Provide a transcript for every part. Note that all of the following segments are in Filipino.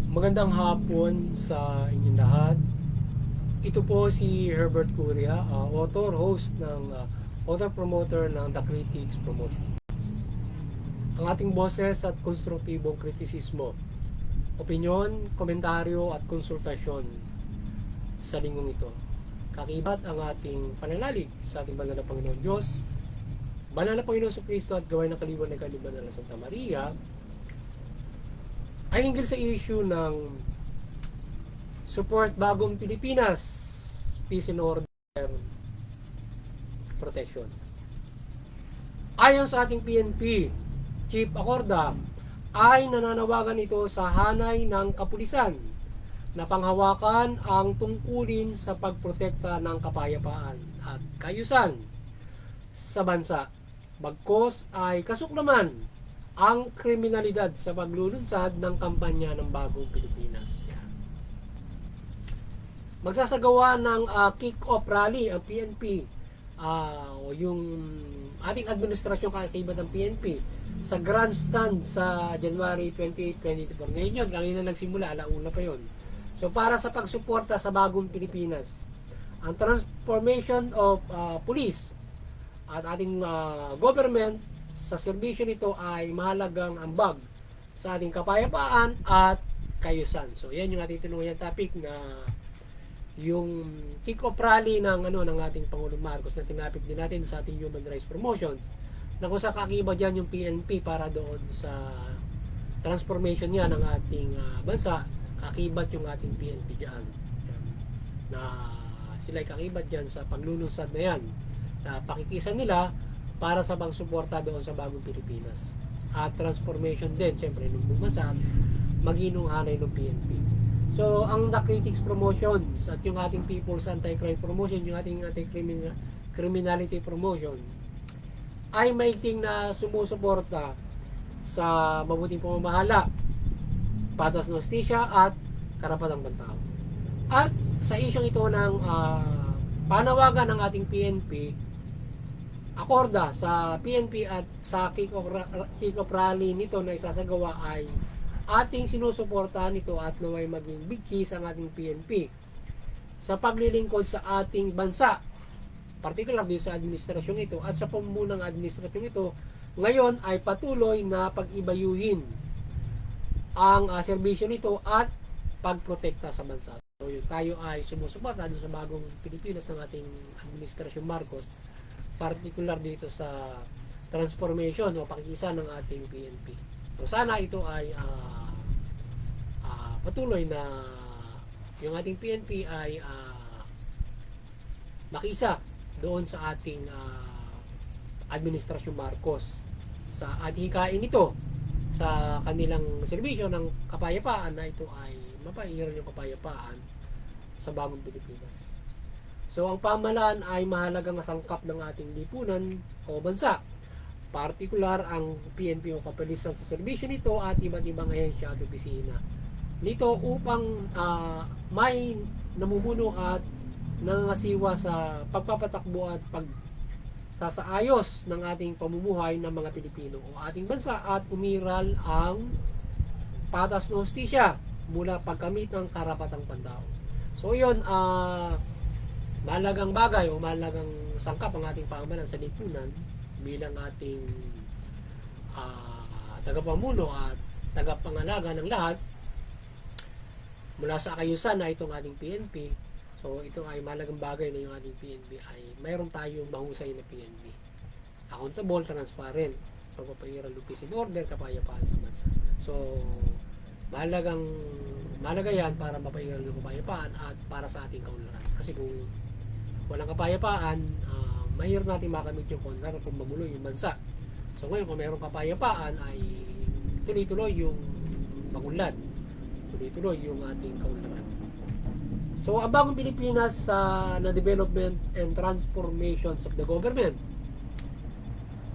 Magandang hapon sa inyong lahat. Ito po si Herbert Curia, author, host ng author promoter ng The Critics Promotion. Ang ating boses at konstruktibong kritisismo, opinyon, komentaryo at konsultasyon sa linggong ito. Kakibat ang ating pananalig sa ating banal na Panginoon Diyos, banal na Panginoon sa Kristo at gawain ng kaliwan ng kaliban ng Santa Maria, ay hinggil sa issue ng support bagong Pilipinas, peace and order, protection. Ayon sa ating PNP Chief Acorda, ay nananawagan ito sa hanay ng kapulisan na panghawakan ang tungkulin sa pagprotekta ng kapayapaan at kaayusan sa bansa. Bagkos ay kasuklaman ang kriminalidad sa paglulunsad ng kampanya ng Bagong Pilipinas. Yan. Magsasagawa ng kick-off rally ang PNP o yung ating administrasyon kakibat ng PNP sa grandstand sa January 28, 2024. Ngayon yun, kanina nagsimula, alauna pa yon. So para sa pagsuporta sa Bagong Pilipinas, ang transformation of police at ating government sa serbisyo nito ay mahalagang ambag sa ating kapayapaan at kaayusan. So yan yung ating tinunguhan topic na yung kick-off rally ng ng ating Pangulong Marcos na tinapik din natin sa ating Human Rights Promotions na kung sa kakiba dyan yung PNP para doon sa transformation niya ng ating bansa, kakibat yung ating PNP dyan na sila ay kakibat dyan sa paglulunsad na yan na pakikisan nila para sa pagsuporta doon sa Bagong Pilipinas at transformation din syempre ng bumasan maginong hanay ng PNP. So ang The Critics Promotions at yung ating People's Anti-Crime Promotion, yung ating Anti-Criminality Promotion ay maigting na sumusuporta sa mabuting pamamahala, patas ng hustisya at karapatang pantao. At sa isyong ito ng panawagan ng ating PNP Acorda sa PNP at sa kick-off rally nito na isasagawa ay ating sinusuportahan nito at naway maging big keys ang ating PNP sa paglilingkod sa ating bansa, particular din sa administrasyong ito at sa pamumunang administrasyong ito ngayon ay patuloy na pag-ibayuhin ang serbisyo nito at pagprotekta sa bansa. So tayo ay sumusuporta sa Bagong Pilipinas ng ating administrasyong Marcos, particular dito sa transformation o pakikisa ng ating PNP. So sana ito ay patuloy na yung ating PNP ay makisa doon sa ating administrasyon Marcos sa adhikain ito sa kanilang serbisyo ng kapayapaan na ito ay mapairal yung kapayapaan sa Bagong Pilipinas. So ang pamahalaan ay mahalagang sangkap ng ating lipunan o bansa. Partikular ang PNP o kapulisan sa serbisyo nito at iba't ibang ahensya at opisina nito upang may namumuno at nangangasiwa sa pagpapatakbo at pagsasaayos ng ating pamumuhay ng mga Pilipino o ating bansa at umiral ang patas na hustisya mula pagkamit ng karapatang pantao. So yun, mahalagang bagay o mahalagang sangkap ang ating pamahalaan sa lipunan bilang ating tagapamuno at tagapangalaga ng lahat mula sa kaayusan na itong ating PNP. So ito ay mahalagang bagay na yung ating PNP ay mayroon tayong mahusay na PNP, accountable, transparent, pagpapairal ng peace and order, kapayapaan sa bansa. So mahalaga yan para mapairal ng kapayapaan at para sa ating kaunlaran. Kasi kung walang kapayapaan, mahirap natin makamit yung kaunlaran kung magulo yung bansa. So ngayon kung mayroong kapayapaan ay tuloy-tuloy yung pagunlad, tuloy-tuloy yung ating kaunlaran. So ang Bagong Pilipinas na development and transformations of the government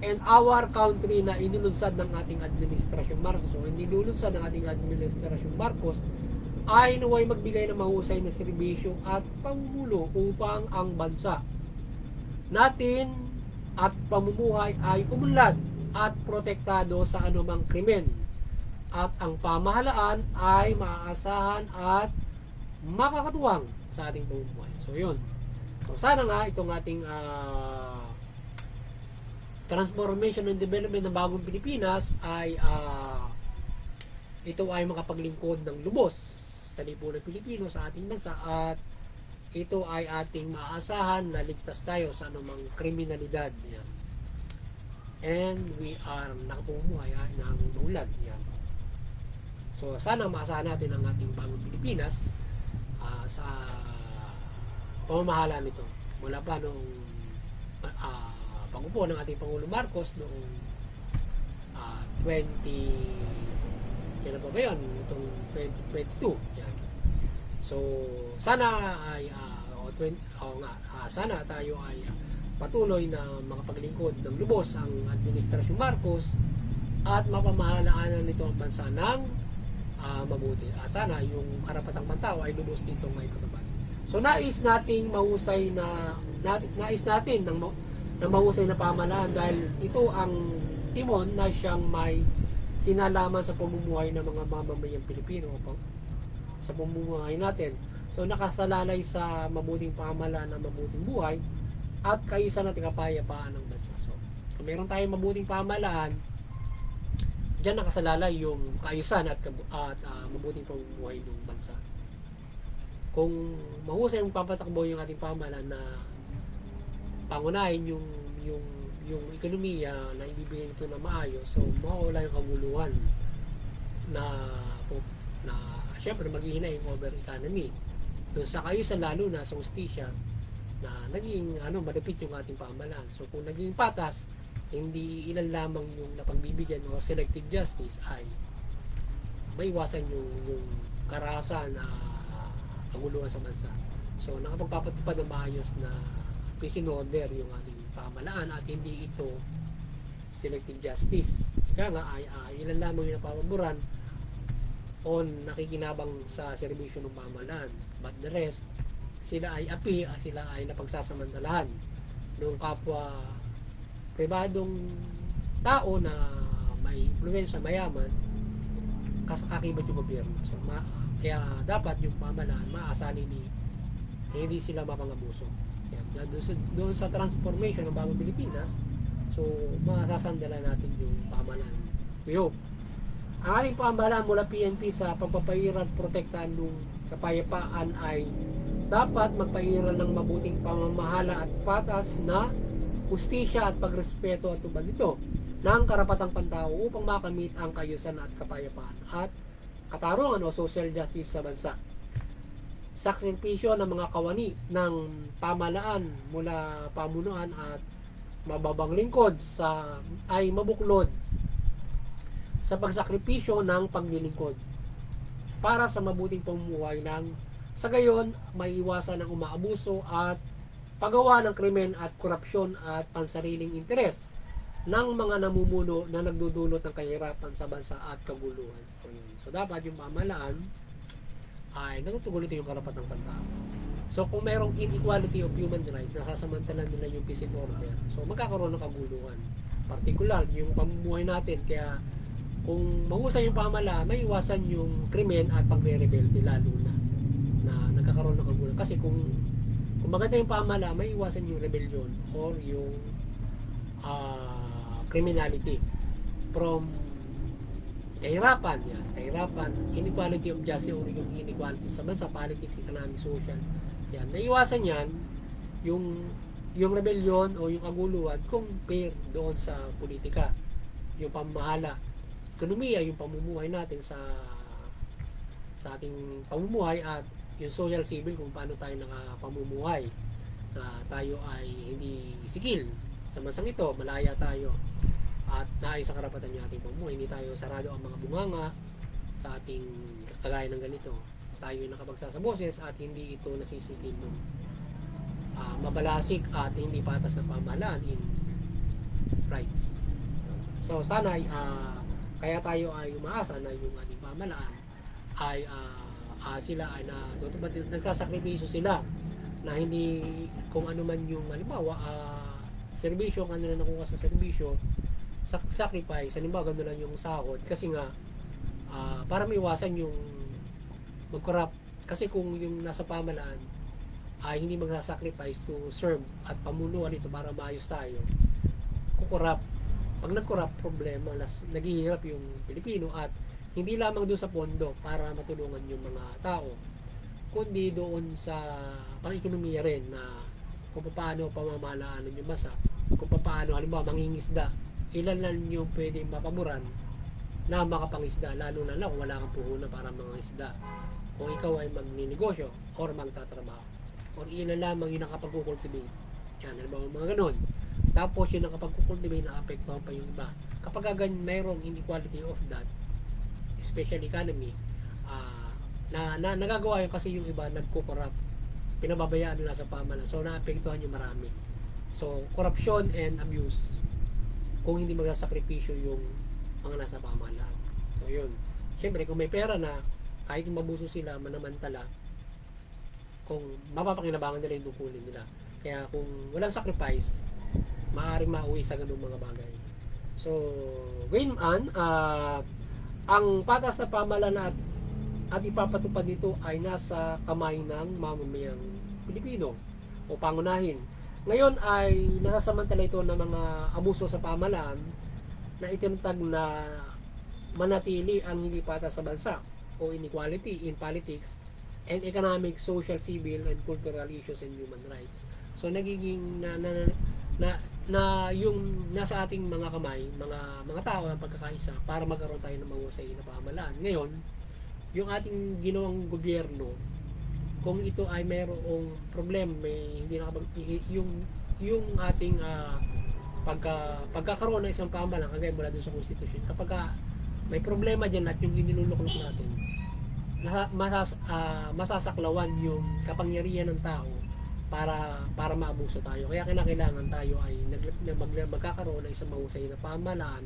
and our country na inilunsad ng ating administrasyon Marcos o inilulunsad ng ating administrasyon Marcos ay naway magbigay ng mahusay na serbisyo at pamumuno upang ang bansa natin at pamumuhay ay umunlad at protektado sa anumang krimen, at ang pamahalaan ay maaasahan at makakatuwang sa ating pamumuhay. So yun. So sana nga itong ating transformation and development ng bagong Pilipinas ay ito ay makapaglingkod ng lubos sa lipunan Pilipino sa ating bansa, at ito ay ating maaasahan na ligtas tayo sa anumang kriminalidad. Yan. And we are nakapumuhay ng maulad. Yan. So sana maasahan natin ang ating bagong Pilipinas sa pamamahala nito mula pa noong pag-upo ng ating Pangulo Marcos noong 20 ba yun? Itong 2022. Yan. So sana ay sana tayo ay patuloy na makapaglingkod ng lubos ang Administrasyon Marcos at mapamahalaanan nito ang bansa ng mabuti. Sana yung karapatang pantao ay lubos dito may patupad. So nais nating mahusay na mahusay na pamahalaan dahil ito ang timon na siyang may kinalaman sa pamumuhay ng mga mamamayang Pilipino sa pamumuhay natin. So nakasalalay sa mabuting pamahalaan ng mabuting buhay at kaayusan at kapayapaan ng bansa. So kung meron tayong mabuting pamahalaan, diyan nakasalalay yung kaayusan at mabuting pamumuhay ng bansa. Kung mahusay yung papatakbo yung ating pamahalaan na pangunahin yung ekonomiya na ibibigay nito na maayos, so mawawala yung kaguluhan na syempre maghihina yung over economy doon sa kaayusan, lalo na sa justisya na naging malupit yung ating pamahalaan. So kung naging patas, hindi ilan lamang yung napagbibigyan o selective justice, ay maiwasan yung karahasan na kaguluhan sa bansa. So nakapagpapatupad ng maayos na peace and order yung ating pamahalaan at hindi ito selective justice. Kaya nga ay ilan lamang yung napapaboran o nakikinabang sa serbisyo ng pamahalaan, but the rest sila ay api, sila ay napagsasamantalahan ng kapwa pribadong tao na may influensya, mayaman, kakibat yung gobyerno. So kaya dapat yung pamahalaan maasahan hindi sila mapangabuso. Kaya doon sa transformation ng bagong Pilipinas, so masasandalan natin yung pamahalaan. We hope ang ating pamahalaan mula PNP sa pagpapairal at protektahan ng kapayapaan ay dapat magpairal ng mabuting pamamahala at patas na hustisya at pagrespeto at tubag nito ng karapatang pantao upang makamit ang kaayusan at kapayapaan at katarungan o social justice sa bansa. Sakripisyo ng mga kawani ng pamahalaan mula pamunuan at mababang lingkod ay mabuklod sa pagsakripisyo ng paglilingkod para sa mabuting pamumuhay sa gayon maiwasan ang umaabuso at paggawa ng krimen at korupsyon at pansariling interes ng mga namumuno na nagdudulot ng kahirapan sa bansa at kaguluhan. So dapat yung pamahalaan ay natutugunin yung karapatang pantao. So kung merong inequality of human rights, nasasamantalan nila yung peace and order, so magkakaroon ng kaguluhan. Particular yung pamumuhay natin, kaya kung mahusay yung pamahalaan, may iwasan yung krimen at pagre-rebelde lalo na nagkakaroon ng kaguluhan. Kasi kung maganda yung pamahalaan, may iwasan yung rebellion or yung criminality from kahirapan, inequality of justice or yung inequality sa bansa, politics, economic, social. Yan, naiwasan yan yung rebellion o yung kaguluhan compare doon sa politika, yung pamahala, ekonomiya, yung pamumuhay natin sa ating pamumuhay at yung social civil kung paano tayo nakapamumuhay, na tayo ay hindi sigil sa bansang ito, malaya tayo at naayos sa karapatan yung ating pamumuhay, hindi tayo sarado ang mga bunganga sa ating kagaya ng ganito, tayo nakapagsa sa boses at hindi ito nasisigil ng mabalasik at hindi patas na pamahalaan in rights. So sana kaya tayo ay umaasa na yung ating pamahalaan ay sila ay nagsasakripisyo sila na hindi kung ano man yung halimbawa serbisyo, kung ano na nakuha sa serbisyo, sacrifice, halimbawa gano'n lang yung sahod, kasi nga, para maiwasan yung mag-corrupt. Kasi kung yung nasa pamalaan ay hindi magsasacrifice to serve at pamunuan ito para maayos tayo, kukurap. Pag nag-corrupt, problema, naghihirap yung Pilipino, at hindi lamang doon sa pondo para matulungan yung mga tao, kundi doon sa pang-ekonomiya rin, na kung paano pamamalaanan yung bansa, kung paano halimbawa mangingisda, ilan lang yung pwedeng mapaboran na makapangisda, lalo na lang kung wala kang puhunan para mangingisda. Kung ikaw ay magninegosyo or magtatrabaho, or ilan lamang yung nakapag-cultivate, yan, halimbawa mga ganun. Tapos yung nakapag-cultivate, na-apektuhan pa yung iba. Kapag mayroong inequality of that, special economy, nagagawa yun kasi yung iba nagko-corrupt, pinababayaan nila sa pamahalaan, so naapektuhan yung marami. So corruption and abuse, kung hindi magsasakripisyo yung mga nasa pamahalaan. So yun, syempre kung may pera na, kahit mabuso sila, manamantala, kung mapapakinabangan nila yung tungkulin nila. Kaya kung walang sacrifice, maaaring mauwi sa ganung mga bagay. So ngayon ang patas na pamahalaan at ipapatupad nito ay nasa kamay ng mamamayang Pilipino o pangunahin. Ngayon ay nasasamantala ito ng mga abuso sa pamahalaan na itinatag na manatili ang hindi patas sa bansa o inequality in politics and economic, social, civil, and cultural issues and human rights. So nagiging na yung nasa ating mga kamay, mga tao ang pagkakaisa para magkaroon tayo ng mahusay na pamahalaan. Ngayon, yung ating ginawang gobyerno, kung ito ay mayroong problem, may hindi yung ating pagkakaroon ng isang pamahalaan kagaya mula dun sa constitution, kapag may problema diyan at yung iniluluklok natin, masasaklawan yung kapangyarihan ng tao para maabuso tayo. Kaya kinakailangan tayo ay magkakaroon ng isang mahusay na pamahalaan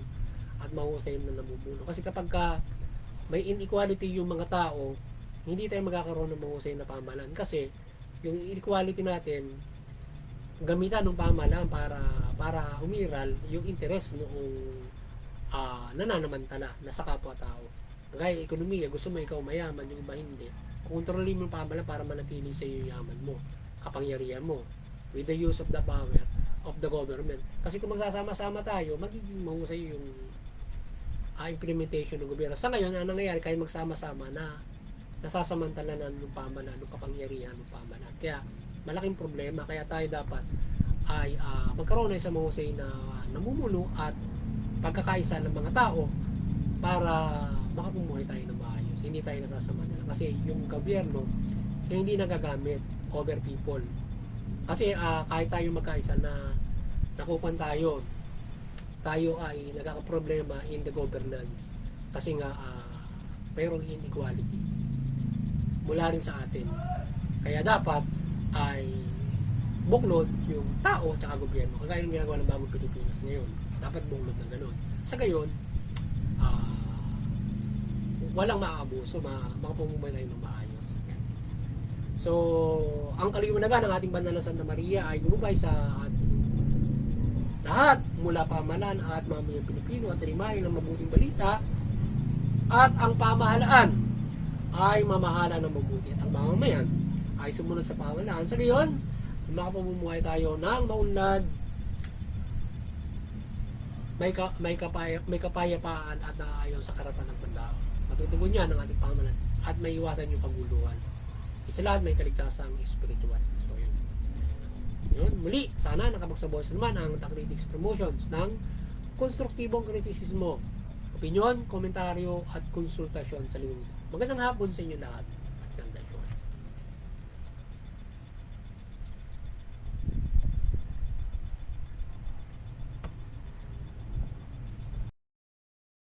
at mahusay na namumuno. Kasi kapag may inequality yung mga tao, hindi tayo magkakaroon ng mahusay na pamahalaan, kasi yung inequality natin gamitan ng pamahalaan para umiral yung interes noong nananamantala na sa kapwa-tao. Kaya ekonomiya, gusto mo ikaw mayaman, yung iba hindi. Kontrolin mo yung pamahalaan para manatili sa iyo yung yaman mo, kapangyarihan mo, with the use of the power of the government. Kasi kung magsasama-sama tayo, magiging mahusay yung implementation ng gobyerno. Sa ngayon, ang nangyayari, kahit magsama-sama na nasasamantalanan ng pamahalaan, ng kapangyarihan ng pamahalaan. Kaya malaking problema. Kaya tayo dapat ay magkaroon ng isang mahusay na namumuno at pagkakaisa ng mga tao para makapumuhay tayo ng maayos. Hindi tayo nasasamantala. Kasi yung gobyerno hindi nagagamit over people. Kasi kahit tayo magkaisa na nakupan tayo ay nagkakaproblema in the governance. Kasi nga mayroong inequality mula rin sa atin. Kaya dapat ay buklod yung tao at gobyerno. Kagaya yung ginagawa ng Bagong Pilipinas ngayon. Dapat buklod na gano'n. Sa gayon, walang maaabuso, makapamumay tayo ng maayos. So, ang kaliwanagan ng ating banal na Santa Maria ay gumabay sa ating lahat, mula pamahalaan at mamamayang Pilipino, at rimahin ng mabuting balita, at ang pamahalaan ay mamahala ng mabuti at ang mamamayan ay sumunod sa pamahalaan. Sa gayon, makapamumuhay tayo ng maunlad, may kapayapaan at naayon sa karapan ng tandao. Matutugon yan ang ating pamahalaan at may iwasan yung paguluhan. Isa lahat may kaligtasang spiritual. So yun, muli, sana nakapagsabaw naman ang Tacritics Promotions ng konstruktibong kritisismo, opinyon, komentaryo at konsultasyon sa linggo. Magandang hapon sa inyo lahat.